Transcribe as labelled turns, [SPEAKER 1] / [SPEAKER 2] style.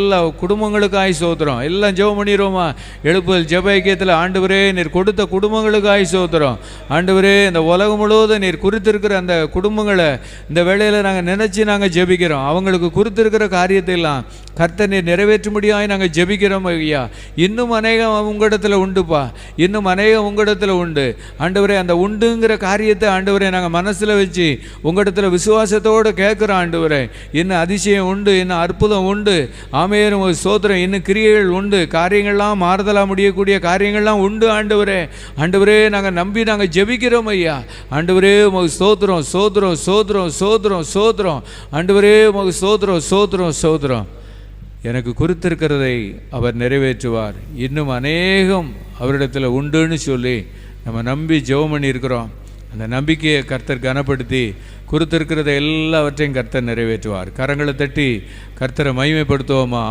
[SPEAKER 1] எல்லா குடும்பங்களுக்காய் சோத்திரம். எல்லாம் ஜெபம் பண்ணிடுவோமா? எழுப்புதல் ஜெப ஐக்கியத்தில் ஆண்டவரே நீர் கொடுத்த குடும்பங்களுக்காய் சோத்திரம். ஆண்டவரே இந்த உலகம் முழுவதும் நீர் குறித்திருக்கிற அந்த குடும்பங்களை இந்த வேளையில் நாங்கள் நினச்சி நாங்கள் ஜெபிக்கிறோம். அவங்களுக்கு குறித்திருக்கிற காரியத்தை எல்லாம் கர்த்தர் நீர் நிறைவேற்ற முடியாய் நாங்கள் ஜெபிக்கிறோம் ஐயா. இன்னும் அநேகம் உங்களிடத்தில் உண்டுப்பா, இன்னும் அநேகம் உங்களிடத்தில் உண்டு ஆண்டவரே. அந்த உண்டுங்கிற காரியத்தை ஆண்டவரே நாங்கள் மனசில் வச்சு உங்களிடத்தில் விசுவாசத்தோடு கேட்குறோம் ஆண்டவரே. இன்னும் அதிசயம் உண்டு, இன்னும் அற்புதம் உண்டு. ஆமென். ஒரு சோத்திரம். இன்னும் கிரியைகள் உண்டு, காரியங்கள்லாம் மாறுதலாக முடியக்கூடிய காரியங்கள்லாம் உண்டு ஆண்டவரே. ஆண்டவரே நாங்கள் நம்பி நாங்கள் ஜெபிக்கிறோம் ஐயா. ஆண்டவரே உமக்கு சோத்திரம் சோத்திரம் சோத்திரம் சோத்திரம் சோத்திரம். ஆண்டவரே உமக்கு சோத்திரம் சோத்திரம் சோத்திரம். எனக்கு குறித்திருக்கிறதை அவர் நிறைவேற்றுவார். இன்னும் அநேகம் அவரிடத்தில் உண்டுன்னு சொல்லி நம்ம நம்பி ஜெபம் பண்ணியிருக்கிறோம். அந்த நம்பிக்கையை கர்த்தர் கனப்படுத்தி குறித்திருக்கிறத எல்லாவற்றையும் கர்த்தர் நிறைவேற்றுவார். கரங்களை தட்டி கர்த்தரை மகிமைப்படுத்துவோமா?